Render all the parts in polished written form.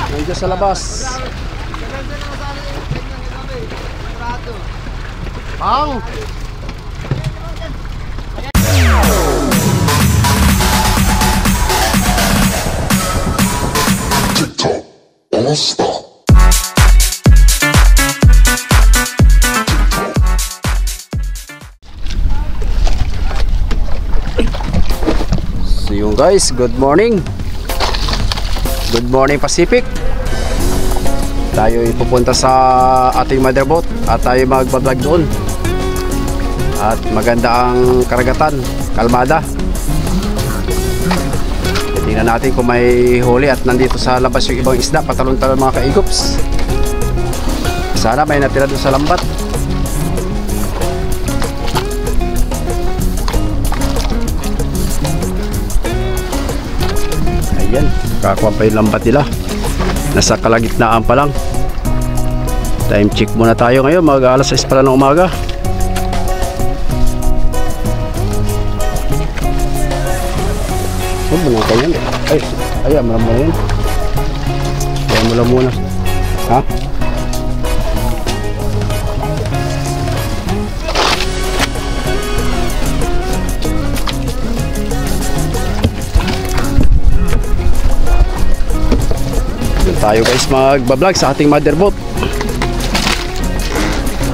Nandiyan sa labas. Ang TikTok All-Star. So yun guys, good morning. Good morning Pacific. Tayo ipupunta sa ating motherboat at tayo magbablog doon. At maganda ang karagatan, kalmada. Tingnan natin kung may huli at nandito sa labas yung ibang isda, patalon-talon mga kaigops. Sana may natira doon sa lambat. Ayan, kakuha pa yung lambat nila. Nasa kalagitnaan pa lang. Time check muna tayo ngayon, mag alas 6 pa lang ng umaga. Oh, muna ka yan. Ay, mula muna yan. Ay, mula muna. Ha? Doon tayo guys magbablog sa ating motherboat.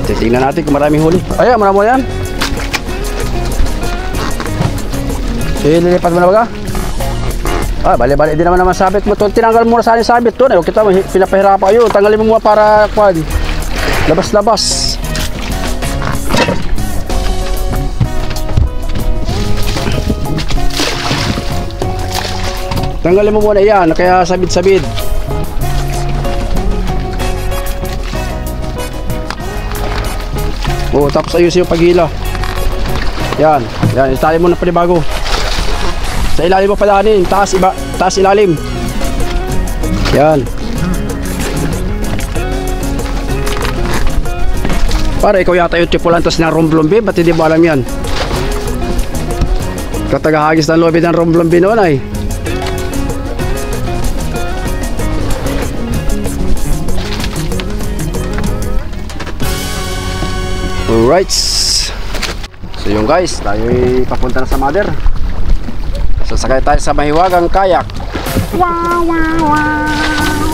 Titingnan natin kung maraming huli. Ay, mula muna yan. Lilipat mo na baga? Bali-bali din naman sabit mo. Tinanggal mo na sana yung sabit to. Huwag kita pinapahirapan kayo. Tanggalin mo muna para kwan. Labas-labas. Tanggalin mo muna yan. Kaya sabit-sabit. Tapos ayusin yung paghila. Yan. Itali mo na panibago. Sa ilalim mo palanin, taas ilalim. Yan. Para ikaw yata yung tripulantas ng romblombi, ba't hindi mo alam yan? Katagahagis ng lobby ng romblombi noon ay. Alright. So yun guys, tayo papunta na sa mother. Sasakay tayo sa mahiwagang kayak. Wow, wow, wow.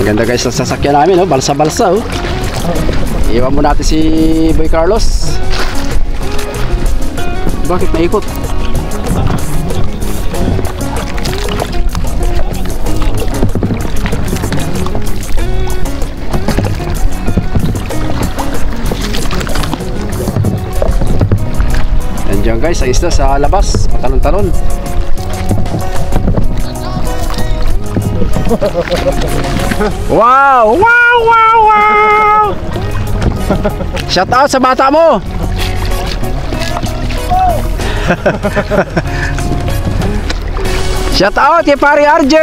Ang ganda guys ng sasakyan namin, oh. Balsa-balsa, oh. Iwan mo natin si Boy Carlos. Bakit naikot? Diyan guys, sa isla sa labas, patalon-talon. Wow! Wow! Wow! Wow! Shout out sa bata mo! Shout out kay pare RJ!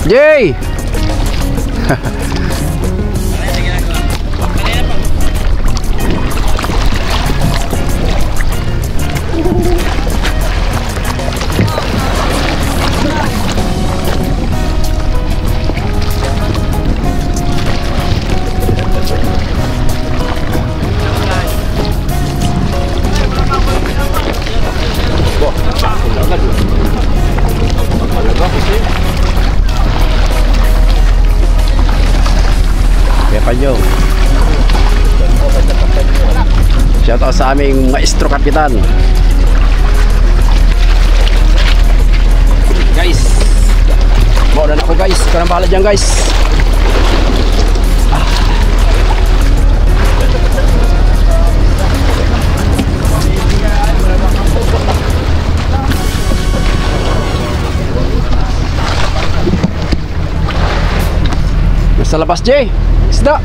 Jay! Panyo. Shout out sa aming maestro kapitan. Guys, maulan ako guys. Ikaw nang bahala dyan guys. Nasa labas Jay. Isda.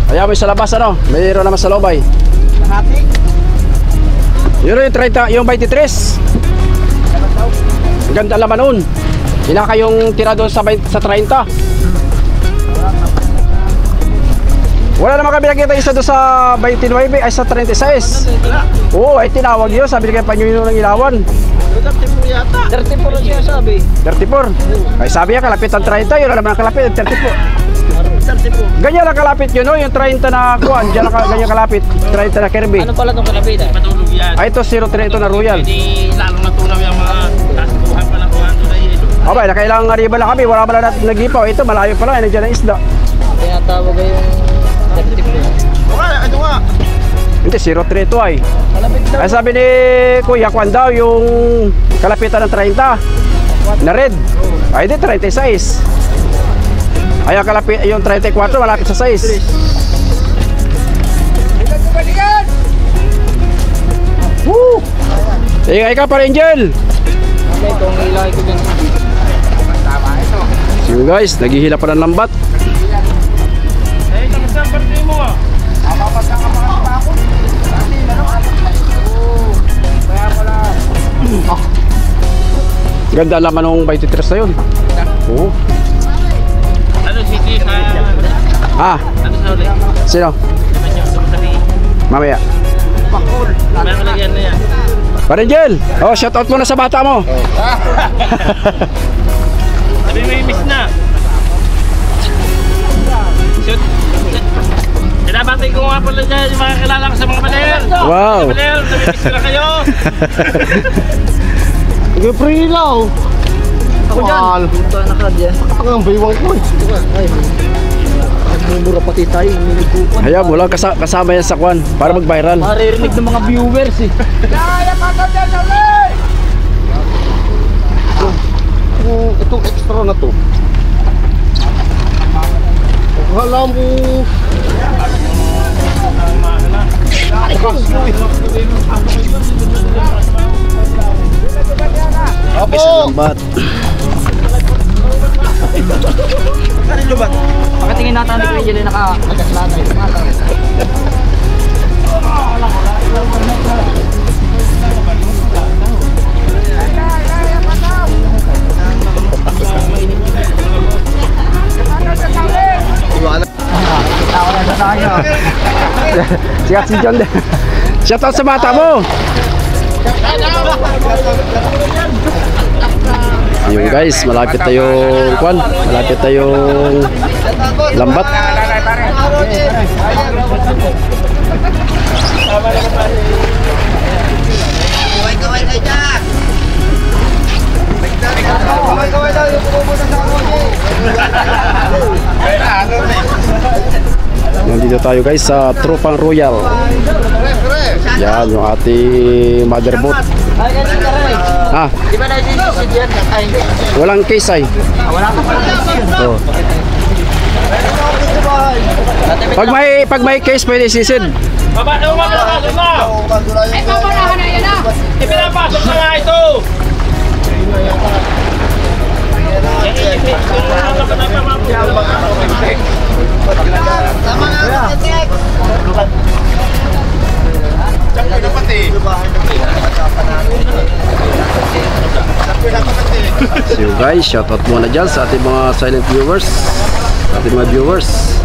Ayaw mo sa labas ano? Mayroon naman sa loob ay. Hati. Yun yung 30, yung 23. Ang ganda naman nun. Hinaka yung tira doon sa 30. Wala naman kami nakita isa doon sa 29 ay sa 36. Oo, ay tinawag yun. Sabi niya pa nyo ng ilawan. 34 yata. 34 lang siya sabi. 34. Ay sabi niya kalapit ang 30. Yun naman ang kalapit. 34. 34. Ganyan lang kalapit yun, no? Yung 30 na kuwan. Ganyan kalapit. 30 na Kirby. Ano pala itong kalapit? Matulog yan. Ay ito 03 ito na Royal. Hindi lalong natunaw yung mga kasukuhan pa lang kung ano na yun. Okay, nakailangang arriba lang kami. Wala pala natin nagipaw. Ito malayo pa lang. Nandiyan ang isda. Tinatawag yung 34. Okay, ano nga? Hindi, 03 ito ay. Kalapit daw. Ay sabi ni Kuya Kwan daw yung kalapitan ng 30 na red. Ay di 36. Ay ang kalapit yung 34 malapit sa 6. Woo! Ingay ka pa Angel. Okay, itong ilay ko dyan. So yun guys, naghihila pa ng lambat. Eh, tapos ang birthday mo ah. Ganda naman ng 23 na yun. Oo. Ano city sa... Ah, Ano sa ulit? sino? Ano yung sumatabi? Mamaya. Pakul. May malagyan na yan. Parangel, oh, shout out muna sa bata mo. Sabi may miss na. Shoot. Pinabati ko nga pala dyan yung mga kilala ko sa mga baler. Wow. Mga baler, namimiss ko na kayo. Nag-prehilaw. Ako dyan. Punta na ka dyan. Ang baywang ko eh. Nagmumura pati tayo. Hayab, walang kasama yan sa kwan para mag-viral. Maririnig ng mga viewers eh. Itong extra na to. Wala mo. Isang lambat. Pakatingin natin ni Kuya Jelly naka-latay. Sikat si John din. Shout out sa bata mo. Yung guys, malapit tayong kwan, malapit tayong lambat. Nandito tayo guys sa Tropang Royal. Yan yung ating motherboat. Ha? Di ba na-sisid yan? Ay, hindi. Walang case ay. Wala ka pala sisid. Oh. Pag may case pwede sisid. Baba, mapapasok na! Ay, pabarahan na yan ah! Ipinapasok na nga ito! So guys, shoutout muna dyan sa ating mga silent viewers, sa ating mga viewers.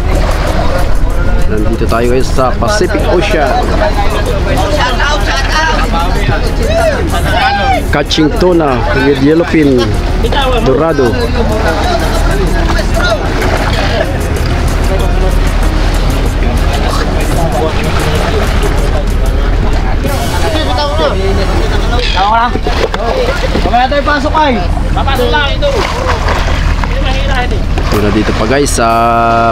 Nandito tayo guys sa Pacific Ocean. Catching tuna with yellowfin dorado. Tama na. Mamaya tayo pasok ay. Papasok lang ito. Hindi mahirahin eh. So nandito pa guys sa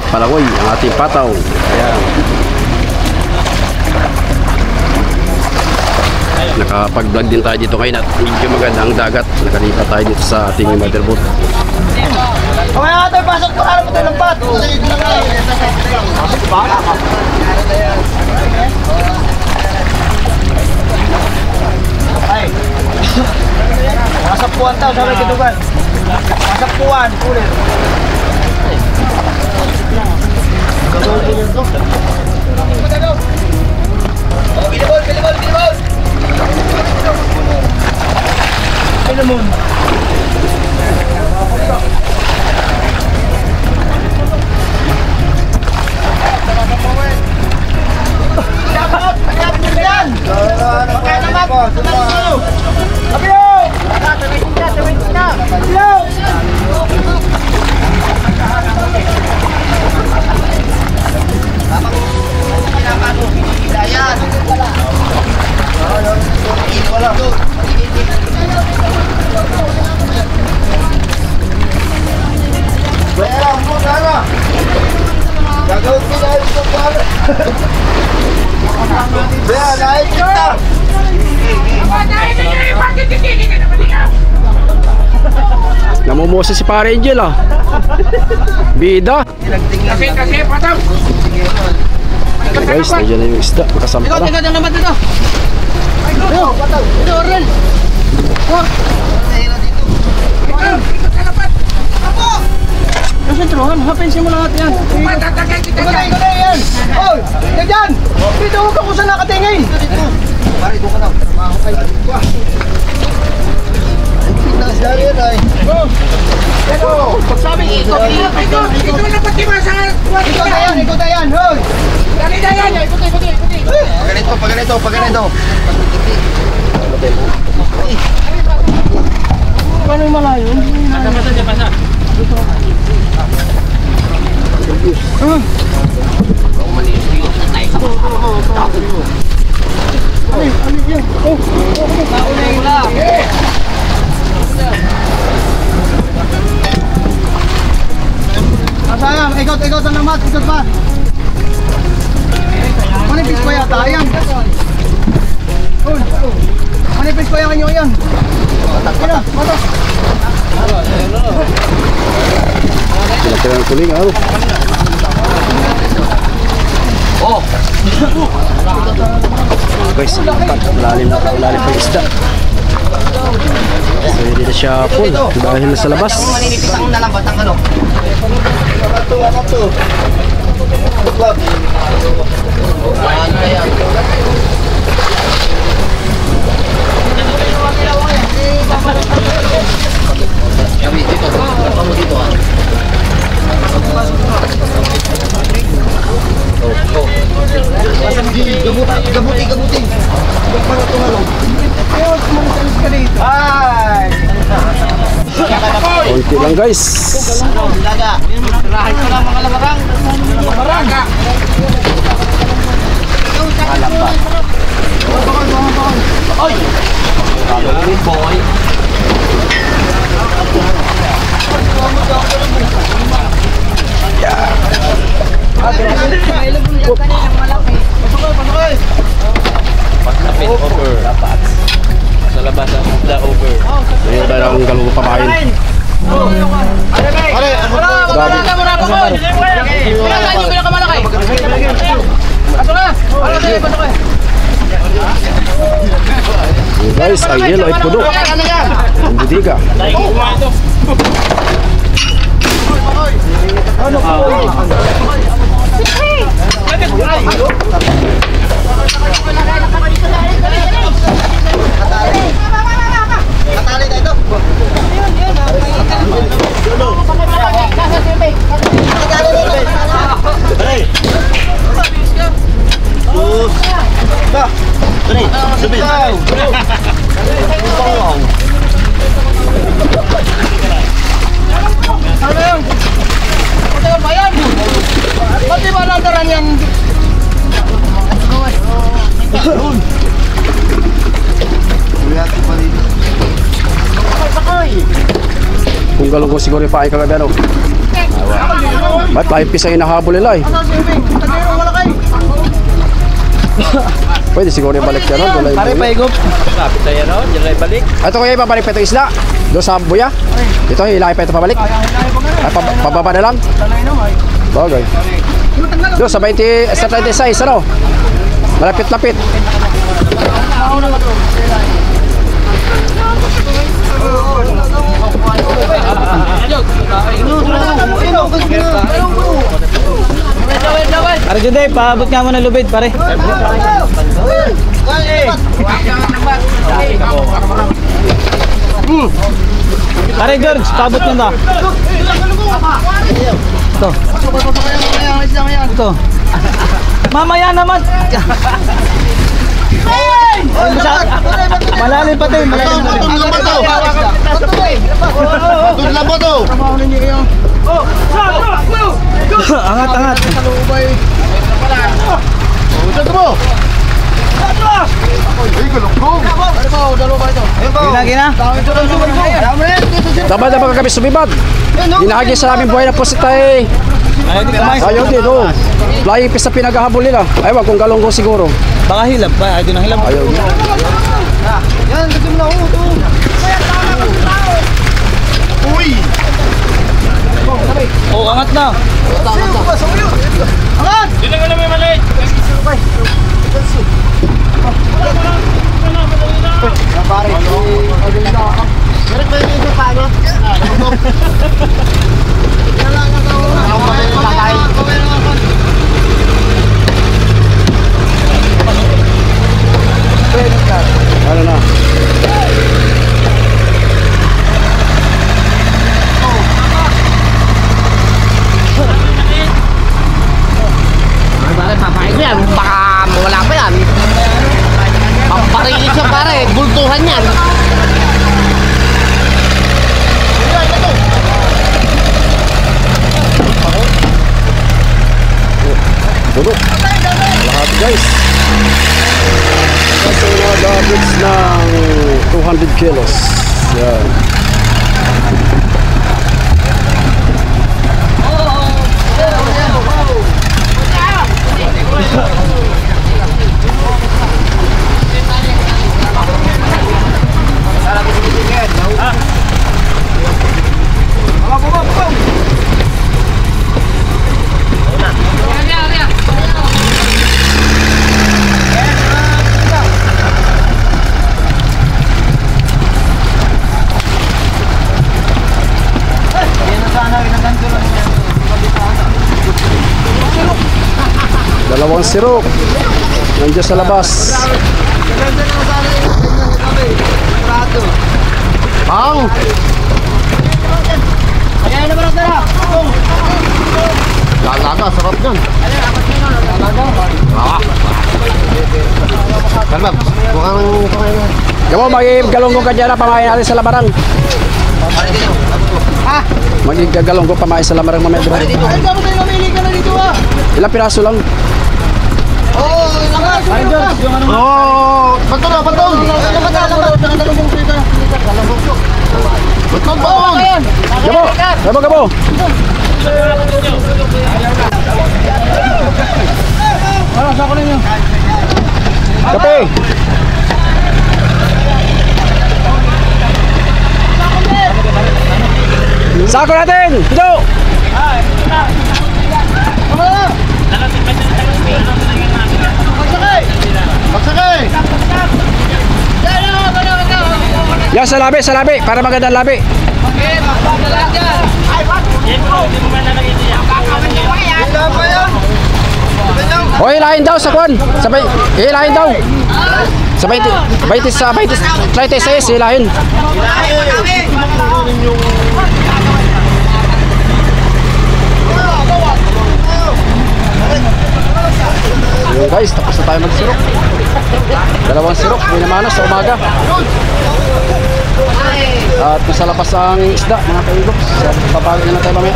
Palawoy ang ating pataw. Ayan. Nakapag-vlog din tayo dito ngayon at medyo maganda ang dagat. Nakalipat tayo dito sa ating motherboat. Mamaya tayo pasok pa. Ano pa tayo ng bat? Pasok pa. Ay. Masapuan tao, sabi kitugan. Masapuan, kulit. Gagawin ko dahil sa pala. Kaya, dahil kita. Namumusa si Pare Angel ah. Bida. Kasi, patang. Guys, nandiyan na yung isda. Nakasampa na. Ikaw naman dito. Ito, Orel. Yung sentruhan, hapensin mo lahat yan. Matatagay kita yan. Ikaw na yan. Oy, ikaw dyan. Dito huwag ka kung saan nakatingin. Pare, doon ka na. Makakapay. Pitas dari yan ay. Sabi ito na pati masa. Ikaw na yan. Hoy. Dali na yan. Ikuti. Pag ganito. Paano yung malayo? Pasa. Sayang, ikot na naman, ikot pa. Manipis pa yata, ayan. Manipis pa yan, yan. Patak. Kaya ng kuling ah. Guys, lalim pa yung isda. So hindi na siya full dahil sa labas. Manipis na lang, batang ano. Ano to? Club. Kami dito. Kamu dito ah. Gabuti. Para to ano. Ay! Konti lang guys. Laga. Rahay ko lang mga lamarang. Lamarang. Oy! Kalorin boy. Pasapit over. Dapat. Sa labas ang the over. Ayun tayo ang galong pamain. Guys, Angel ay pudo. Ang budiga. Katali na ito. Pati ba lantaran yan? Kung galong ko siguro yung pahay kagabi ano. Ba't kahit pisang inahabol nila eh. Pwede siguro yung balik yan. Pare paigop. Kapit tayo no, diyan lang balik. Ito kaya ibabalik pa itong isla. Doon sa buya. Ito hilaki pa ito pabalik. Ay, pababa na lang. Bagay. Doon sa 20, sa 36 ano. Malapit-lapit. Pare Juday, paabot nga mo ng lubid pare. Pare George, paabot nyo ba? Ito. Mamaya naman. Malalim pa tayo. Angat. na. Dapat na kami sumibad. Hinahagi sa namin buhay na po si Tay. Ayaw din, oh. Flying fish na pinaghahabol nila. Ay, wag kung galonggo siguro. Baka hilab pa. Ay, doon ang hilab. Ayaw niya. Yan, gusto mo na uto. Uy! Oh, angat na. Angat! Dito ka na may maliit. Ano na? Pare, papain mo yan. Baka mawala pa yan. Pamparilis siya pare. Bultuhan yan. Puno. Lahat guys. Kasi mga garbage ng 200 kilos. Yan. Dalawang sirok. Nandiyan sa labas. Pang! Ayan na ba na? Lalaga, sarap yan. Kalmab, mukhang pakain na. Kamu magigalonggo ka dyan na pamain natin sa labarang. Magigagalonggo pamain sa labarang mamaya. Ay, dapat tayo namili ka na dito ah. Ilang piraso lang. Oo, lakas. Ay, George, yung ano. Oh, bato na, bato. Bato ba? Gabo, gabo. Sako ninyo. Kape. Sako natin. Ito. Magsakay! Yan sa labi, para magandang labi. O hilahin daw sa kwan. Sabay, hilahin daw. Sa 36 hilahin. Yun guys, tapos na tayo magsirok. Dalawang sirok, binamanas sa umaga. At nasa labas ang isda, mga kaigok. Papagod na tayo mamaya.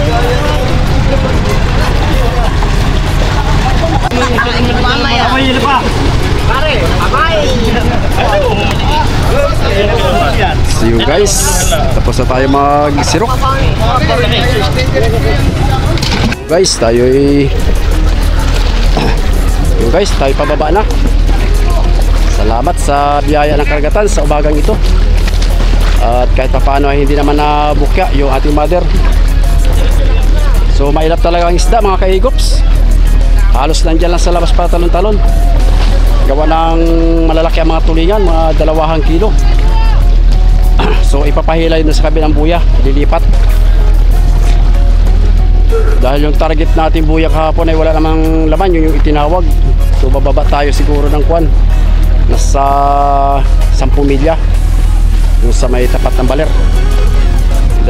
See you guys. Tapos na tayo magsirok. Guys, tayo yung guys, tayo pababa na. Salamat sa biyaya ng karagatan sa umagang ito. At kahit pa paano ay hindi naman nabukya yung ating mother. So mailap talaga ang isda mga kaigops. Halos nandiyan lang sa labas para talon-talon. Gawa ng malalaki ang mga tulingan, mga 2 kilo. So ipapahilay na sa kabilang buya, lilipat. Dahil yung target natin buya kahapon ay wala namang laman, yun yung itinawag. So bababa tayo siguro ng kwan. Nasa 10 milya. Yung sa may tapat ng baler.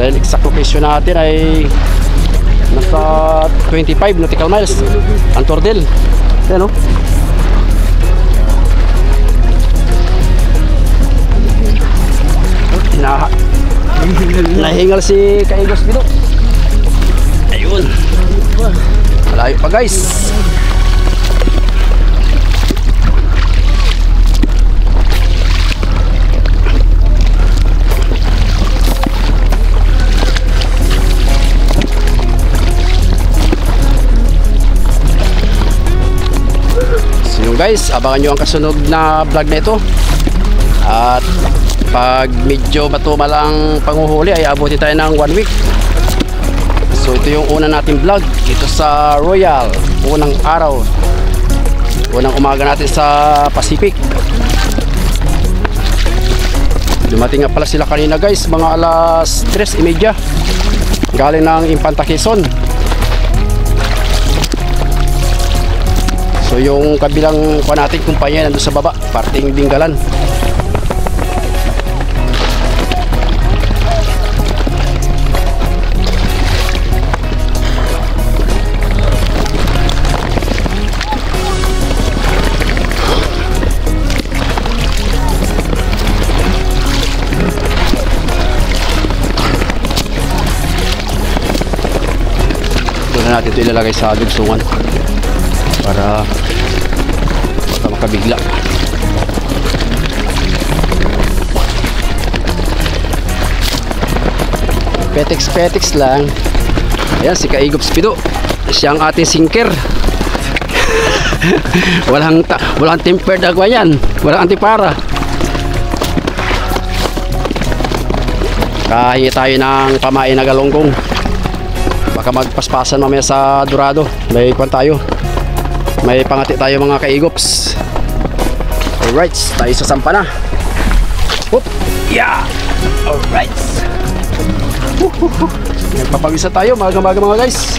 Dahil exact location natin ay nasa 25 nautical miles ang Tordel. Yan o. Nahingal si Kaigos dito. Ayun. Malayo pa guys. So guys, abangan nyo ang kasunod na vlog na ito. At pag medyo matuma lang panguhuli ay abutin tayo ng 1 week. So ito yung una nating vlog dito sa Royal. Unang araw, unang umaga natin sa Pacific. Dumating nga pala sila kanina guys, mga alas 3:30 galing ng Infanta Quezon. So yung kabilang nating kumpanya nandun sa baba, parting Binggalan. Natin ito ilalagay sa dugsungan para baka makabigla. Petex lang. Ayan si Kaigop Speedo, siya ang ating sinker. walang tempered agwa yan, walang antipara. Kahit tayo ng pamain na galonggong, baka magpaspasan mamaya sa Dorado. May kwan tayo, may pangati tayo mga kaigops. Alright, tayo sa sampa na. Whoop. Yeah. Alright. Nagpapagisa tayo maga-maga mga guys.